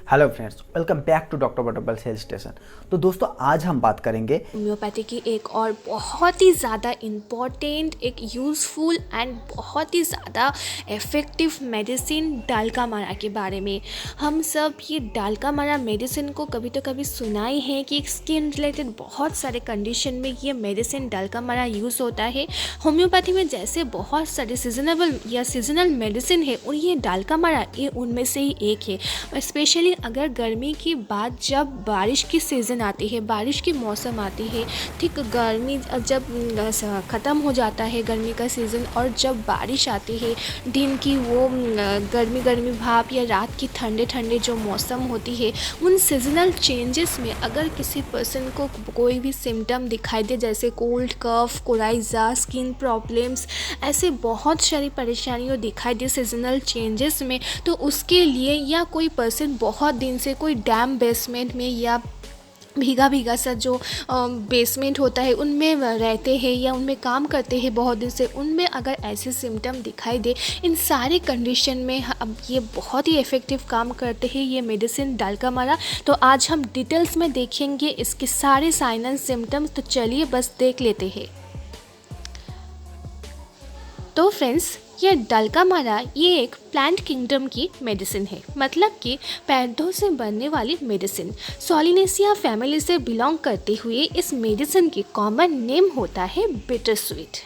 Hello friends, welcome back to doctor Butterbulls health station. तो दोस्तों, आज हम बात करेंगे होम्योपैथी की एक और बहुत ही ज़्यादा इम्पॉर्टेंट, एक यूज़फुल एंड बहुत ही ज़्यादा इफ़ेक्टिव मेडिसिन डालका मारा के बारे में। हम सब ये डालका मारा मेडिसिन को कभी तो कभी सुना ही है कि स्किन रिलेटेड बहुत सारे कंडीशन में ये मेडिसिन डालका मारा यूज़ होता है। होम्योपैथी में जैसे बहुत सारे सीजनल मेडिसिन है और ये डालका मारा ये उनमें से ही एक है। स्पेशली अगर गर्मी की बात, जब बारिश की सीज़न आती है, बारिश की मौसम आती है, ठीक गर्मी जब ख़त्म हो जाता है गर्मी का सीज़न और जब बारिश आती है, दिन की वो गर्मी भाप या रात की ठंडे ठंडे जो मौसम होती है, उन सीजनल चेंजेस में अगर किसी पर्सन को कोई भी सिम्टम दिखाई दे, जैसे कोल्ड, कफ, कोराइजा, स्किन प्रॉब्लम्स, ऐसे बहुत सारी परेशानियाँ दिखाई दे सीजनल चेंजेस में, तो उसके लिए या कोई पर्सन बहुत दिन से कोई डैम बेसमेंट में या भीगा भीगा सा जो बेसमेंट होता है उनमें रहते हैं या उनमें काम करते हैं बहुत दिन से, उनमें अगर ऐसे सिम्टम दिखाई दे, इन सारे कंडीशन में अब ये बहुत ही इफ़ेक्टिव काम करते हैं ये मेडिसिन डालका मारा। तो आज हम डिटेल्स में देखेंगे इसके सारे साइन एंड सिम्टम्स। तो चलिए बस देख लेते हैं। तो फ्रेंड्स, ये डालका मारा ये एक प्लांट किंगडम की मेडिसिन है, मतलब कि पौधों से बनने वाली मेडिसिन। सोलिनेसिया फैमिली से बिलोंग करते हुए इस मेडिसिन की कॉमन नेम होता है बिटर स्वीट।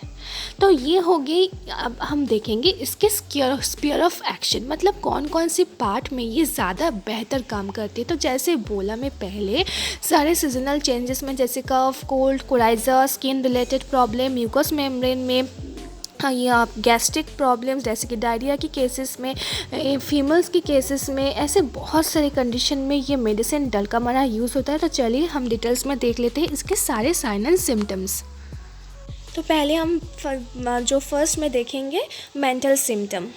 तो ये हो गई। अब हम देखेंगे इसके स्फीयर ऑफ एक्शन, मतलब कौन कौन से पार्ट में ये ज़्यादा बेहतर काम करती है। तो जैसे बोला मैं पहले, सारे सीजनल चेंजेस में जैसे cough, cold, coryza, skin related problem, mucous membrane में या गैस्ट्रिक प्रॉब्लम्स जैसे कि डायरिया की केसेस में, फीमेल्स की केसेस में, ऐसे बहुत सारे कंडीशन में ये मेडिसिन डालका मारा यूज़ होता है। तो चलिए हम डिटेल्स में देख लेते हैं इसके सारे साइन एंड सिम्टम्स। तो पहले हम जो फर्स्ट में देखेंगे मेंटल सिम्टम।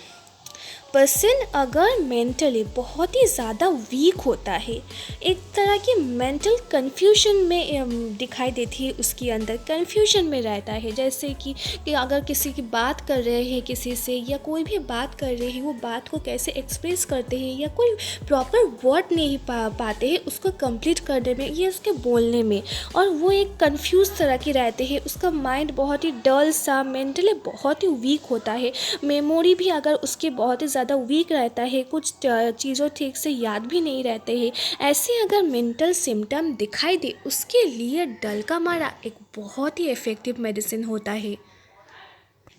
पर्सन अगर मेंटली बहुत ही ज़्यादा वीक होता है, एक तरह की मेंटल कन्फ्यूजन में दिखाई देती है, उसके अंदर कन्फ्यूजन में रहता है। जैसे कि अगर किसी की बात कर रहे हैं किसी से, या कोई भी बात कर रहे हैं, वो बात को कैसे एक्सप्रेस करते हैं, या कोई प्रॉपर वर्ड नहीं पाते हैं उसको कंप्लीट करने में या उसके बोलने में, और वो एक कंफ्यूज तरह के रहते हैं। उसका माइंड बहुत ही डल सा, मेंटली बहुत ही वीक होता है। मेमोरी भी अगर उसके बहुत ही ज़्यादा वीक रहता है, कुछ चीज़ों ठीक से याद भी नहीं रहते हैं, ऐसे अगर मेंटल सिम्टम दिखाई दे, उसके लिए डालका मारा एक बहुत ही इफ़ेक्टिव मेडिसिन होता है।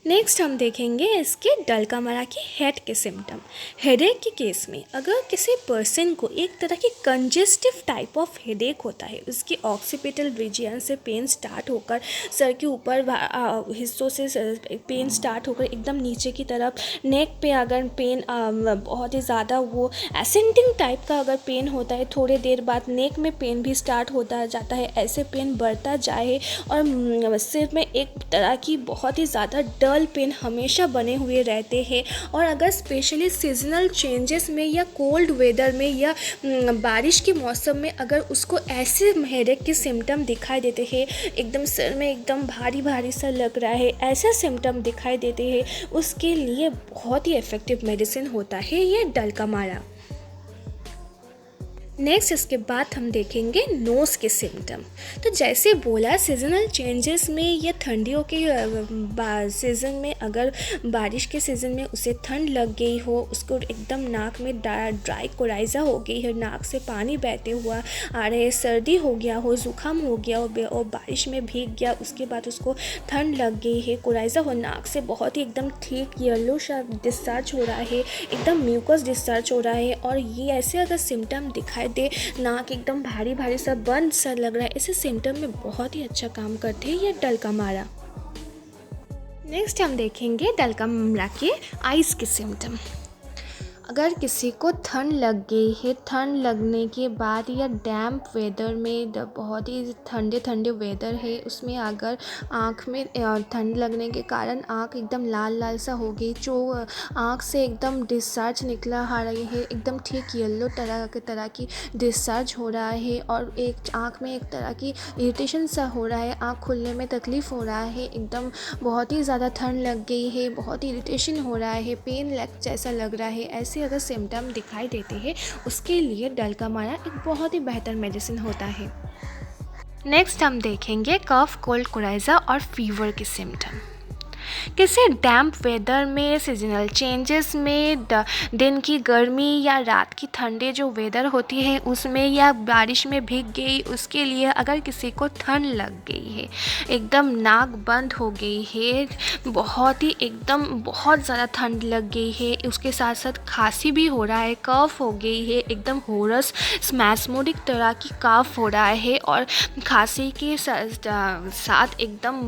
नेक्स्ट हम देखेंगे इसके डालका मारा की हेड के सिम्टम। हेडेक के केस में अगर किसी पर्सन को एक तरह की कंजेस्टिव टाइप ऑफ हेडेक होता है, उसकी ऑक्सीपिटल रीजन से पेन स्टार्ट होकर सर के ऊपर हिस्सों से पेन स्टार्ट होकर एकदम नीचे की तरफ, नेक पे अगर पेन बहुत ही ज़्यादा वो एसेंडिंग टाइप का अगर पेन होता है, थोड़े देर बाद नेक में पेन भी स्टार्ट होता जाता है, ऐसे पेन बढ़ता जाए, और सिर में एक तरह की बहुत ही ज़्यादा डल पेन हमेशा बने हुए रहते हैं। और अगर स्पेशली सीजनल चेंजेस में या कोल्ड वेदर में या बारिश के मौसम में अगर उसको ऐसे हेडेक के सिम्टम दिखाई देते हैं, एकदम सिर में एकदम भारी भारी सा लग रहा है, ऐसा सिम्टम दिखाई देते हैं, उसके लिए बहुत ही इफ़ेक्टिव मेडिसिन होता है ये डालका मारा। नेक्स्ट इसके बाद हम देखेंगे नोज़ के सिम्टम। तो जैसे बोला, सीजनल चेंजेस में या ठंडियों के सीज़न में, अगर बारिश के सीज़न में उसे ठंड लग गई हो, उसको एकदम नाक में ड्राई कोराइजा हो गई है, नाक से पानी बहते हुआ आ रहे, सर्दी हो गया हो, ज़ुकाम हो गया हो और बारिश में भीग गया, उसके बाद उसको ठंड लग गई है, कोराइजा हो, नाक से बहुत ही एकदम ठीक येलो सा डिस्चार्ज हो रहा है, एकदम म्यूकस डिस्चार्ज हो रहा है, और ये ऐसे अगर सिम्टम दिखाई दे, नाक एकदम भारी भारी सा बंद सा लग रहा है, ऐसे सिम्टम में बहुत ही अच्छा काम करते हैं ये डालका मारा। नेक्स्ट हम देखेंगे डालका मारा के आइज़ के सिम्टम। अगर किसी को ठंड लग गई है, ठंड लगने के बाद या डैम्प वेदर में, बहुत ही ठंडे ठंडे वेदर है, उसमें अगर आँख में ठंड लगने के कारण आँख एकदम लाल लाल सा हो गई, जो आँख से एकदम डिस्चार्ज निकला आ रही है, एकदम ठीक येलो तरह की डिस्चार्ज हो रहा है, और एक आँख में एक तरह की इरिटेशन सा हो रहा है, आँख खुलने में तकलीफ़ हो रहा है, एकदम बहुत ही ज़्यादा ठंड लग गई है, बहुत ही इरिटेशन हो रहा है, पेन जैसा लग रहा है, ऐसे ऐसे अगर सिम्टम दिखाई देते हैं उसके लिए डल्कामारा एक बहुत ही बेहतर मेडिसिन होता है। नेक्स्ट हम देखेंगे कफ, कोल्ड, कोराइज़ा और फीवर के सिम्टम। किसी डैम्प वेदर में, सीजनल चेंजेस में, दिन की गर्मी या रात की ठंडे जो वेदर होती है उसमें, या बारिश में भीग गई, उसके लिए अगर किसी को ठंड लग गई है, एकदम नाक बंद हो गई है, बहुत ज़्यादा ठंड लग गई है, उसके साथ साथ खांसी भी हो रहा है, कफ हो गई है, एकदम होरस स्पैस्मोडिक तरह की कफ हो रहा है और खांसी के साथ एकदम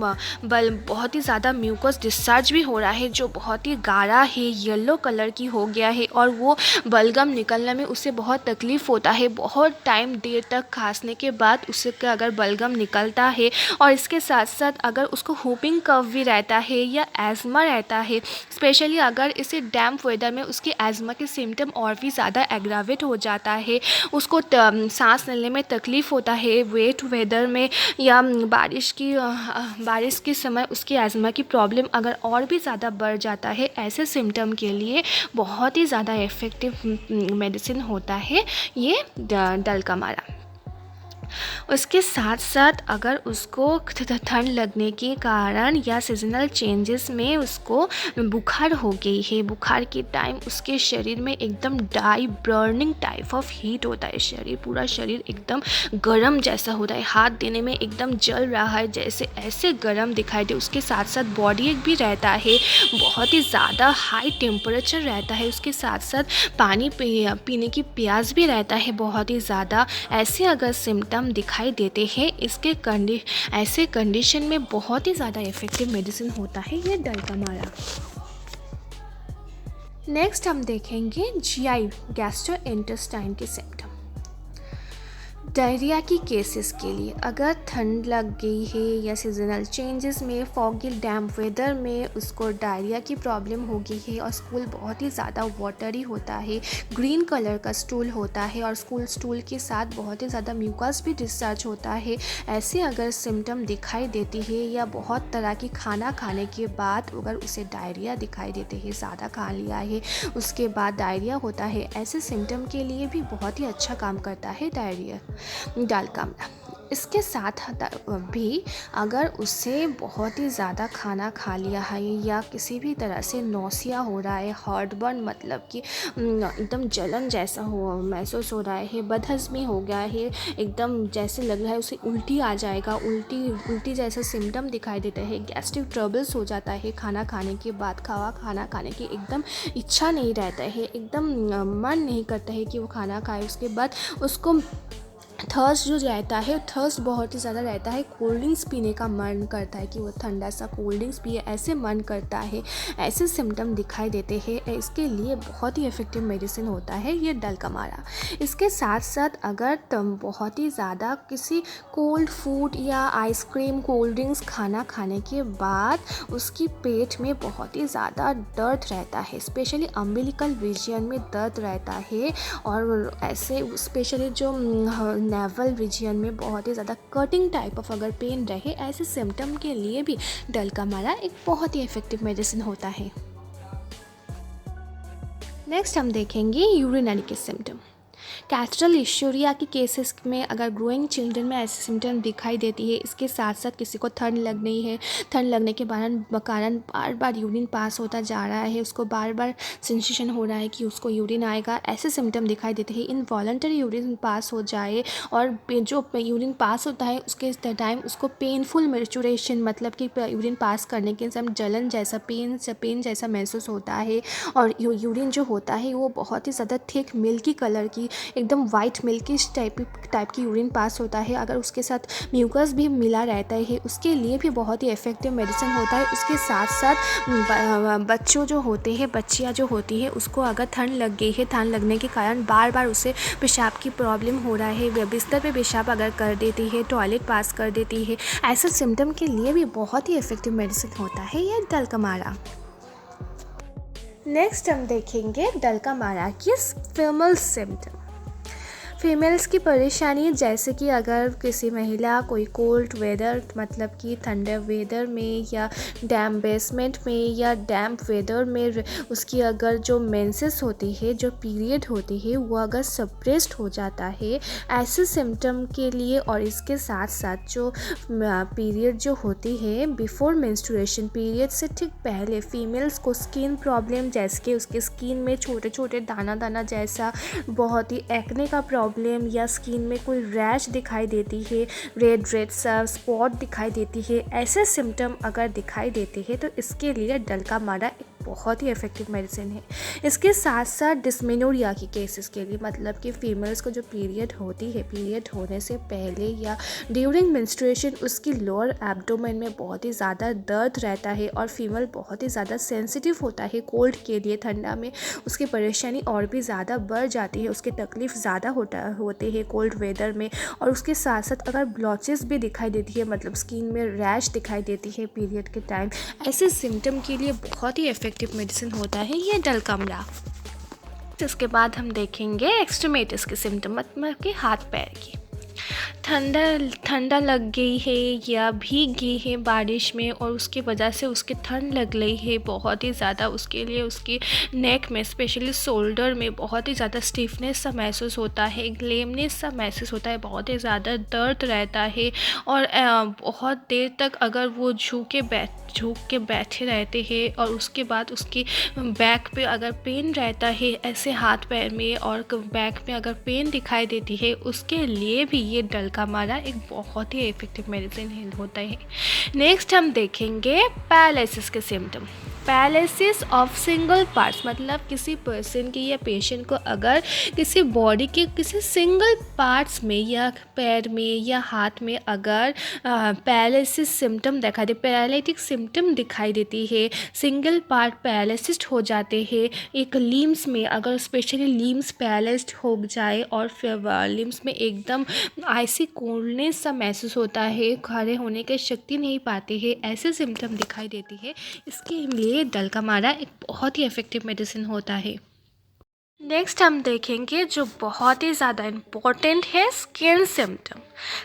बहुत ही ज़्यादा म्यूकस डिस्चार्ज भी हो रहा है जो बहुत ही गाढ़ा है, येलो कलर की हो गया है और वो बलगम निकलने में उसे बहुत तकलीफ़ होता है। बहुत टाइम देर तक खांसने के बाद उससे अगर बलगम निकलता है और इसके साथ साथ अगर उसको हुपिंग कफ भी रहता है या एज़मा रहता है, स्पेशली अगर इसे डैम्प वेदर में उसकी एज़मा के सिम्टम और भी ज़्यादा एग्रावेट हो जाता है, उसको सांस लेने में तकलीफ़ होता है, वेट वेदर में या बारिश के समय उसकी एज़मा की प्रॉब्लम अगर और भी ज़्यादा बढ़ जाता है, ऐसे सिम्टम के लिए बहुत ही ज़्यादा इफ़ेक्टिव मेडिसिन होता है ये डल्कामारा। उसके साथ साथ अगर उसको ठंड लगने के कारण या सीजनल चेंजेस में उसको बुखार हो गई है, बुखार के टाइम उसके शरीर में एकदम बर्निंग टाइप ऑफ हीट होता है, पूरा शरीर एकदम गर्म जैसा होता है, हाथ देने में एकदम जल रहा है जैसे, ऐसे गर्म दिखाई दे। उसके साथ साथ बॉडी एक भी रहता है, बहुत ही ज़्यादा हाई टेम्परेचर रहता है, उसके साथ साथ पानी पीने की प्यास भी रहता है बहुत ही ज़्यादा। ऐसे अगर सिम्टम दिखाई देते हैं ऐसे कंडीशन में बहुत ही ज़्यादा इफ़ेक्टिव मेडिसिन होता है ये डल्कामारा। नेक्स्ट हम देखेंगे जीआई, गैस्ट्रोइंटेस्टाइन के सिम्टम। डायरिया की केसेस के लिए अगर ठंड लग गई है या सीजनल चेंजेस में, फॉगी डैम्प वेदर में उसको डायरिया की प्रॉब्लम हो गई है और स्टूल बहुत ही ज़्यादा वाटरी होता है, ग्रीन कलर का स्टूल होता है और स्टूल के साथ बहुत ही ज़्यादा म्यूकस भी डिस्चार्ज होता है, ऐसे अगर सिम्टम दिखाई देती है या बहुत तरह की खाना खाने के बाद अगर उसे डायरिया दिखाई देते हैं, ज़्यादा खा लिया है उसके बाद डायरिया होता है, ऐसे सिम्टम के लिए भी बहुत ही अच्छा काम करता है डायरिया डल्कामारा। इसके साथ भी अगर उससे बहुत ही ज़्यादा खाना खा लिया है या किसी भी तरह से नौसिया हो रहा है, हार्टबर्न मतलब कि एकदम जलन जैसा महसूस हो रहा है, बदहज़मी हो गया है, एकदम जैसे लग रहा है उसे उल्टी आ जाएगा, उल्टी जैसा सिम्टम दिखाई देता है, गैस्ट्रिक ट्रबल्स हो जाता है, खाना खाने के बाद खाना खाने की एकदम इच्छा नहीं रहता है, एकदम मन नहीं करता है कि वो खाना खाए, उसके बाद उसको थर्स्ट जो रहता है, थर्स्ट बहुत ही ज़्यादा रहता है, कोल्ड ड्रिंक्स पीने का मन करता है कि वो ठंडा सा कोल्ड ड्रिंक्स पिए, ऐसे मन करता है, ऐसे सिम्टम दिखाई देते हैं, इसके लिए बहुत ही इफ़ेक्टिव मेडिसिन होता है ये डल्कामारा। इसके साथ साथ अगर तुम बहुत ही ज़्यादा किसी कोल्ड फूड या आइसक्रीम, कोल्ड ड्रिंक्स खाना खाने के बाद उसकी पेट में बहुत ही ज़्यादा दर्द रहता है, स्पेशली अम्बिलिकल रीजन में दर्द रहता है और ऐसे स्पेशली जो नेवल रीजन में बहुत ही ज़्यादा कटिंग टाइप ऑफ अगर पेन रहे, ऐसे सिम्टम के लिए भी डल्कामारा एक बहुत ही इफ़ेक्टिव मेडिसिन होता है। नेक्स्ट हम देखेंगे यूरिनरी के सिम्टम। कैस्ट्रल इश्यूरिया के केसेस में अगर ग्रोइंग चिल्ड्रन में ऐसे सिम्टम दिखाई देती है, इसके साथ साथ किसी को ठंड लग गई है, ठंड लगने के कारण बार बार यूरिन पास होता जा रहा है, उसको बार बार सेंसेशन हो रहा है कि उसको यूरिन आएगा, ऐसे सिम्टम दिखाई देते हैं। इनवॉलंटरी यूरिन पास हो जाए और जो यूरिन पास होता है उसके टाइम उसको पेनफुल मैच्योरेशन मतलब कि यूरिन पास करने के समय जलन जैसा पेन जैसा महसूस होता है और यूरिन जो होता है वो बहुत ही ज़्यादा थिक मिल्की कलर की एकदम वाइट मिल्की टाइप की यूरिन पास होता है, अगर उसके साथ म्यूकस भी मिला रहता है उसके लिए भी बहुत ही इफ़ेक्टिव मेडिसिन होता है। उसके साथ साथ बच्चियाँ जो होती है उसको अगर ठंड लग गई है, ठंड लगने के कारण बार बार उसे पेशाब की प्रॉब्लम हो रहा है, बिस्तर पे पेशाब अगर कर देती है, टॉयलेट पास कर देती है, ऐसे सिम्टम के लिए भी बहुत ही इफ़ेक्टिव मेडिसिन होता है ये डल्कामारा। नेक्स्ट हम देखेंगे डल्कामारा की फीमेल सिम्टम। फीमेल्स की परेशानी जैसे कि अगर किसी महिला कोई कोल्ड वेदर मतलब कि ठंडे वेदर में या डैम्प बेसमेंट में या डैम्प वेदर में उसकी अगर जो मेंसेस होती है, जो पीरियड होती है, वो अगर सप्रेस्ड हो जाता है, ऐसे सिम्टम के लिए और इसके साथ साथ जो पीरियड जो होती है बिफोर मेंस्ट्रुएशन, पीरियड से ठीक पहले फीमेल्स को स्किन प्रॉब्लम जैसे कि उसके स्किन में छोटे छोटे दाना दाना जैसा बहुत ही एक्ने का प्रॉब्लम या स्किन में कोई रैश दिखाई देती है, रेड रेड सा स्पॉट दिखाई देती है, ऐसे सिम्टम अगर दिखाई देते हैं तो इसके लिए डल्का मारा एक बहुत ही इफ़ेक्टिव मेडिसिन है। इसके साथ साथ डिस्मेनोरिया की केसेस के लिए मतलब कि फीमेल्स को जो पीरियड होती है, पीरियड होने से पहले या ड्यूरिंग मेंस्ट्रुएशन उसकी लोअर एब्डोमेन में बहुत ही ज़्यादा दर्द रहता है और फीमेल बहुत ही ज़्यादा सेंसिटिव होता है कोल्ड के लिए, ठंडा में उसकी परेशानी और भी ज़्यादा बढ़ जाती है, उसकी तकलीफ़ ज़्यादा होते हैं कोल्ड वेदर में। और उसके साथ साथ अगर ब्लॉचेस भी दिखाई देती है मतलब स्किन में रैश दिखाई देती है पीरियड के टाइम, ऐसे सिम्टम के लिए बहुत ही इफेक्टिव मेडिसिन होता है ये डल्कामरा। इसके बाद हम देखेंगे एक्सट्रीमिटीज़ के सिम्टम मतलब कि हाथ पैर की। ठंडा लग गई है या भीग गई है बारिश में और उसकी वजह से उसके ठंड लग गई है बहुत ही ज़्यादा, उसके लिए उसकी नेक में स्पेशली शोल्डर में बहुत ही ज़्यादा स्टिफनेस सा महसूस होता है, ग्लेमनेस सा महसूस होता है, बहुत ही ज़्यादा दर्द रहता है और बहुत देर तक अगर वो झुक के बैठे रहते हैं और उसके बाद उसकी बैक पे अगर पेन रहता है ऐसे हाथ पैर में और बैक में अगर पेन दिखाई देती है, उसके लिए भी ये डल्का मारा एक बहुत ही इफेक्टिव मेडिसिन होता है। नेक्स्ट हम देखेंगे पैरालिसिस के symptom. Paralysis of single parts मतलब किसी पर्सन की या पेशेंट को अगर किसी बॉडी के किसी सिंगल पार्ट्स में या पैर में या हाथ में अगर पैरालिसिस सिम्टम दिखाई दे, पैरालिटिक सिम्टम दिखाई देती है, सिंगल पार्ट पैरालिसिस्ड हो जाते हैं, एक लिम्स में अगर स्पेशली लिम्स पैरालिस्ड हो जाए और फिर लिम्स में एकदम आइसी कोल्डनेस सा महसूस होता है, खड़े होने की शक्ति नहीं पाते हैं, ऐसे सिम्टम दिखाई देती है, इसके लिए डल्का मारा एक बहुत ही इफेक्टिव मेडिसिन होता है। नेक्स्ट हम देखेंगे जो बहुत ही ज़्यादा इम्पोर्टेंट है स्किन सिम्टम।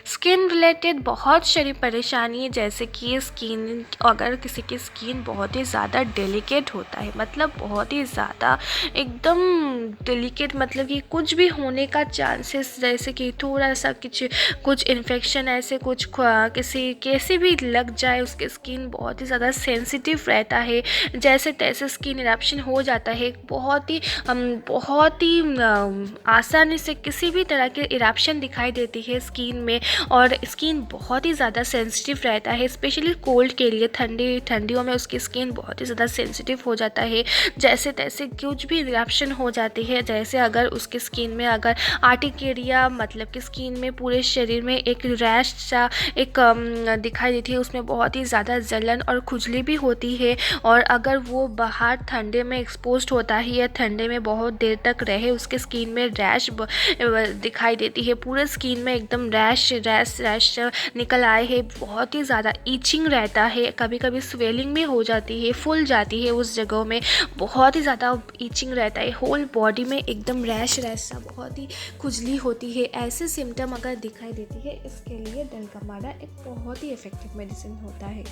स्किन रिलेटेड बहुत सारी परेशानी जैसे कि स्किन अगर किसी की स्किन बहुत ही ज़्यादा डेलिकेट होता है मतलब बहुत ही ज़्यादा एकदम डेलिकेट मतलब कि कुछ भी होने का चांसेस जैसे कि थोड़ा सा कुछ इन्फेक्शन ऐसे कुछ किसी कैसे भी लग जाए, उसकी स्किन बहुत ही ज़्यादा सेंसिटिव रहता है, जैसे तैसे स्किन इरप्शन हो जाता है, बहुत ही आसानी से किसी भी तरह के इरप्शन दिखाई देती है स्किन में और स्किन बहुत ही ज़्यादा सेंसिटिव रहता है स्पेशली कोल्ड के लिए। ठंडियों में उसकी स्किन बहुत ही ज़्यादा सेंसिटिव हो जाता है, जैसे तैसे कुछ भी इरप्शन हो जाती है, जैसे अगर उसकी स्किन में अगर आर्टिकेरिया मतलब कि स्किन में पूरे शरीर में एक रैश सा एक दिखाई देती है, उसमें बहुत ही ज़्यादा जलन और खुजली भी होती है और अगर वो बाहर ठंडे में एक्सपोज्ड होता है या ठंडे में बहुत देर तक रहे, उसके स्किन में रैश दिखाई देती है, पूरे स्किन में एकदम रैश निकल आए है, बहुत ही ज़्यादा ईचिंग रहता है, कभी कभी स्वेलिंग भी हो जाती है, फूल जाती है उस जगह में, बहुत ही ज़्यादा ईचिंग रहता है, होल बॉडी में एकदम रैश सा बहुत ही खुजली होती है, ऐसे सिम्टम अगर दिखाई देती है इसके लिए डल्का मारा एक बहुत ही इफेक्टिव मेडिसिन होता है।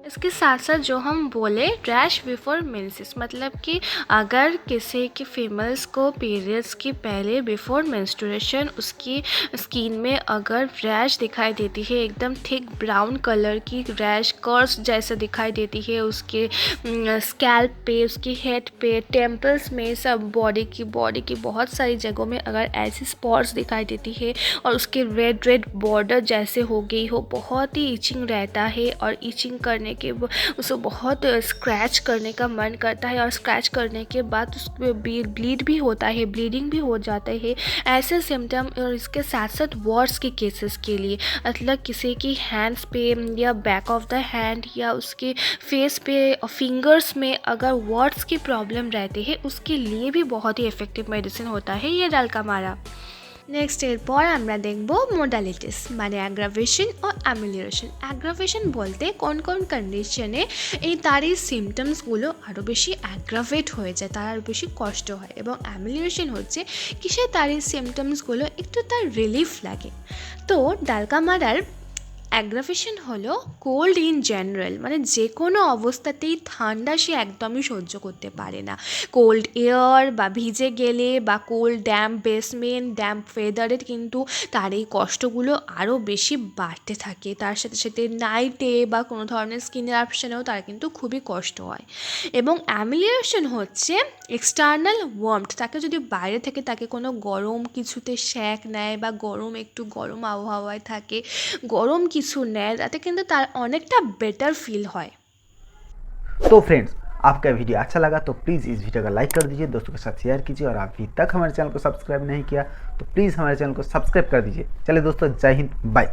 इसके साथ साथ जो हम बोले रैश बिफोर मेंसेस मतलब कि अगर किसी की फीमेल्स को पीरियड्स के पहले बिफोर मेंस्ट्रुएशन उसकी स्किन में अगर रैश दिखाई देती है, एकदम थिक ब्राउन कलर की रैश कर्स जैसे दिखाई देती है उसके स्कैल्प पे, उसकी हेड पे, टेम्पल्स में, सब बॉडी की बहुत सारी जगहों में अगर ऐसी स्पॉट्स दिखाई देती है और उसके रेड बॉर्डर जैसे हो गई हो, बहुत ही ईचिंग रहता है और ईचिंग करने के उसको बहुत स्क्रैच करने का मन करता है और स्क्रैच करने के बाद उसको ब्लीड भी होता है, ब्लीडिंग भी हो जाता है, ऐसे सिम्टम। और इसके साथ साथ वॉर्ड्स के केसेस के लिए मतलब किसी की हैंड्स पे या बैक ऑफ द हैंड या उसके फेस पे और फिंगर्स में अगर वॉर्ड्स की प्रॉब्लम रहती है उसके लिए भी बहुत ही इफेक्टिव मेडिसिन होता है ये डल्का मारा। নেক্সট এরপর আমরা দেখব মোডালিটিস মানে অ্যাগ্রাভেশন ও অ্যামিলিয়েশন। অ্যাগ্রাভেশন বলতে কোন কোন কন্ডিশনে তার এই সিমটমসগুলো আরও বেশি অ্যাগ্রাভেট হয়ে যায়, তার আরও বেশি কষ্ট হয়, এবং অ্যামিলিয়েশন হচ্ছে কিসে তার এই সিমটমসগুলো একটু তার রিলিফ লাগে। তো ডালকামারার অ্যাগ্রাভেশন হলো কোল্ড ইন জেনারেল, মানে যে কোনো অবস্থাতেই ঠান্ডা সে একদমই সহ্য করতে পারে না। কোল্ড এয়ার বা ভিজে গেলে বা কোল্ড ড্যাম্প বেসমেন্ট ড্যাম্প ওয়েদারে কিন্তু তার এই কষ্টগুলো আরও বেশি বাড়তে থাকে। তার সাথে সাথে নাইটে বা কোনো ধরনের স্কিনের অপশানেও তার কিন্তু খুবই কষ্ট হয়। এবং অ্যামিলিয়েশন হচ্ছে এক্সটার্নাল ওয়ার্মথ, তাকে যদি বাইরে থেকে তাকে কোনো গরম কিছুতে সেঁক নেয় বা একটু গরম আবহাওয়ায় থাকে, গরম কিছু নেয়, তাতে কিন্তু তার অনেকটা বেটার ফিল হয়। तो फ्रेंड्स, आपका वीडियो अच्छा लगा तो प्लीज़ इस वीडियो को लाइक कर दीजिए, दोस्तों के साथ शेयर कीजिए, और अभी तक हमारे चैनल को सब्सक्राइब नहीं किया तो प्लीज़ हमारे चैनल को सब्सक्राइब कर दीजिए। चलिए दोस्तों, जय हिंद, बाय।